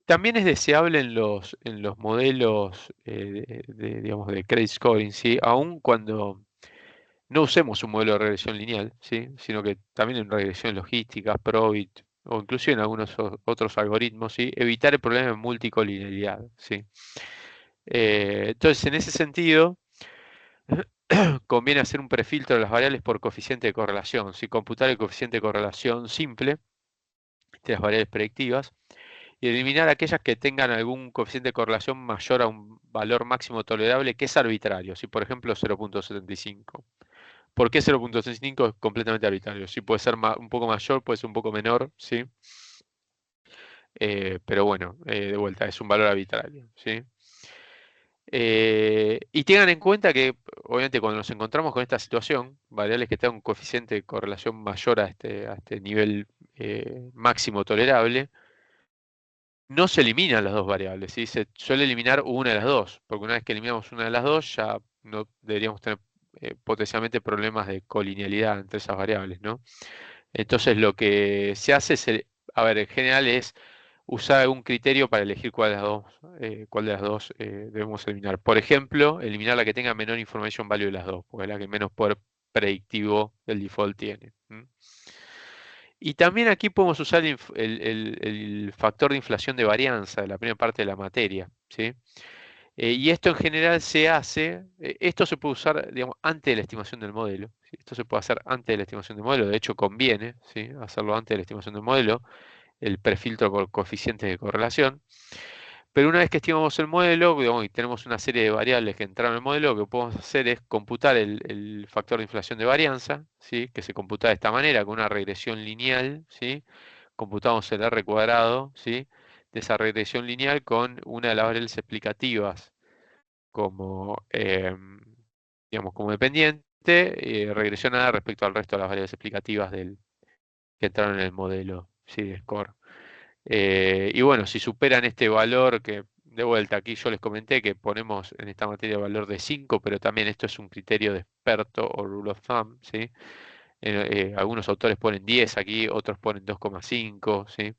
También es deseable en los modelos digamos, de credit scoring, ¿sí? Aun cuando no usemos un modelo de regresión lineal, ¿sí? Sino que también en regresiones logísticas, Probit o inclusive en algunos otros algoritmos, ¿sí? Evitar el problema de multicolinealidad, ¿sí? Entonces, en ese sentido, conviene hacer un prefiltro de las variables por coeficiente de correlación, ¿sí? Computar el coeficiente de correlación simple de las variables predictivas y eliminar aquellas que tengan algún coeficiente de correlación mayor a un valor máximo tolerable que es arbitrario, si por ejemplo 0.75. ¿Por qué 0.75 es completamente arbitrario? Sí, puede ser un poco mayor, puede ser un poco menor, ¿sí? Pero bueno, de vuelta, es un valor arbitrario, ¿sí? Y tengan en cuenta que, obviamente, cuando nos encontramos con esta situación, variables que tengan un coeficiente de correlación mayor a este nivel máximo tolerable, no se eliminan las dos variables, ¿sí? Se suele eliminar una de las dos, porque una vez que eliminamos una de las dos, ya no deberíamos tener potencialmente problemas de colinealidad entre esas variables, ¿no? Entonces lo que se hace es, a ver, en general es usar algún criterio para elegir cuál de las dos debemos eliminar. Por ejemplo, eliminar la que tenga menor information value de las dos, porque es la que menos poder predictivo del default tiene. Y también aquí podemos usar el factor de inflación de varianza de la primera parte de la materia, ¿sí? Y esto en general se hace, esto se puede usar, digamos, antes de la estimación del modelo, ¿sí? Esto se puede hacer antes de la estimación del modelo, de hecho conviene, ¿sí? Hacerlo antes de la estimación del modelo, el prefiltro por coeficientes de correlación. Pero una vez que estimamos el modelo, digamos, y tenemos una serie de variables que entraron en el modelo, lo que podemos hacer es computar el factor de inflación de varianza, ¿sí? Que se computa de esta manera, con una regresión lineal, ¿sí? Computamos el R cuadrado, ¿sí? De esa regresión lineal con una de las variables explicativas como, digamos, como dependiente, regresionada respecto al resto de las variables explicativas que entraron en el modelo, ¿sí? De score. Y bueno, si superan este valor que, de vuelta, aquí yo les comenté que ponemos en esta materia el valor de 5, pero también esto es un criterio de experto o rule of thumb, ¿sí? Algunos autores ponen 10 aquí, otros ponen 2,5, ¿sí?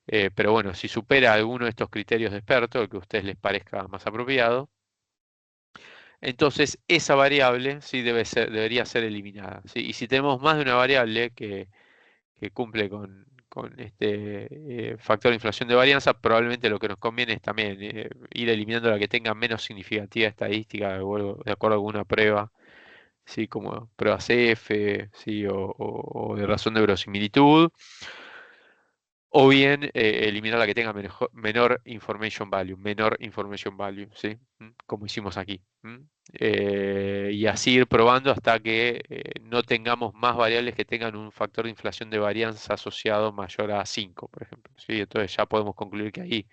Pero bueno, si supera alguno de estos criterios de experto, el que a ustedes les parezca más apropiado, entonces esa variable sí debería ser eliminada, ¿sí? Y si tenemos más de una variable que cumple con este factor de inflación de varianza, probablemente lo que nos conviene es también ir eliminando la que tenga menos significativa estadística de acuerdo a alguna prueba, ¿sí? Como prueba CF, ¿sí? O de razón de verosimilitud, o bien eliminar la que tenga menor information value, ¿sí? Como hicimos aquí. Y así ir probando hasta que no tengamos más variables que tengan un factor de inflación de varianza asociado mayor a 5, por ejemplo, ¿sí? Entonces ya podemos concluir que ahí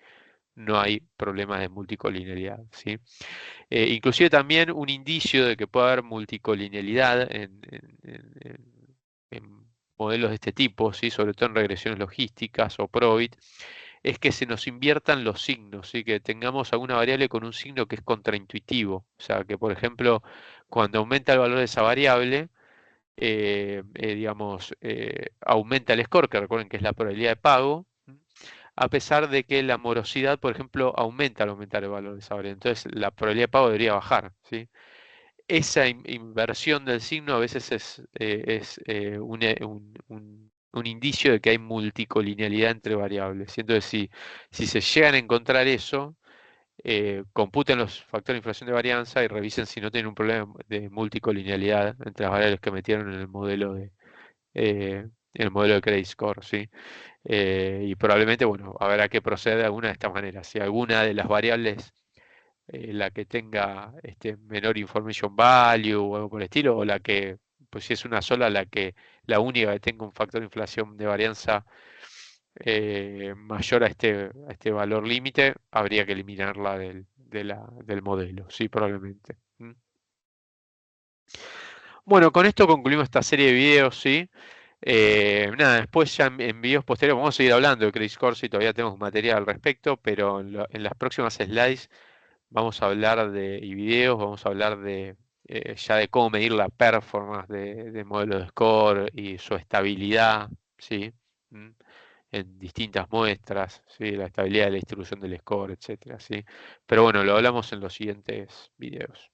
no hay problemas de multicolinealidad, ¿sí? Inclusive también un indicio de que puede haber multicolinealidad en modelos de este tipo, ¿sí? Sobre todo en regresiones logísticas o Probit, es que se nos inviertan los signos, ¿sí? Que tengamos alguna variable con un signo que es contraintuitivo. O sea, que por ejemplo, cuando aumenta el valor de esa variable, digamos, aumenta el score, que recuerden que es la probabilidad de pago, a pesar de que la morosidad, por ejemplo, aumenta al aumentar el valor de esa variable. Entonces, la probabilidad de pago debería bajar, ¿sí? Esa inversión del signo a veces es un indicio de que hay multicolinealidad entre variables. Y entonces, si se llegan a encontrar eso, computen los factores de inflación de varianza y revisen si no tienen un problema de multicolinealidad entre las variables que metieron en el modelo de credit score, ¿sí? Y probablemente, bueno, habrá que proceder de alguna de estas maneras. Si alguna de las variables la que tenga menor information value o algo por el estilo, o la que, pues si es una sola, la única que tenga un factor de inflación de varianza mayor a este valor límite, habría que eliminarla del modelo, sí, probablemente. Bueno, con esto concluimos esta serie de videos, sí. Nada, después ya en videos posteriores vamos a seguir hablando de Credit Score y todavía tenemos material al respecto, pero en las próximas slides vamos a hablar y videos, vamos a hablar ya de cómo medir la performance de modelos de score y su estabilidad, ¿sí? Mm. en distintas muestras, ¿sí? La estabilidad de la distribución del score, etcétera, ¿sí? Pero bueno, lo hablamos en los siguientes videos.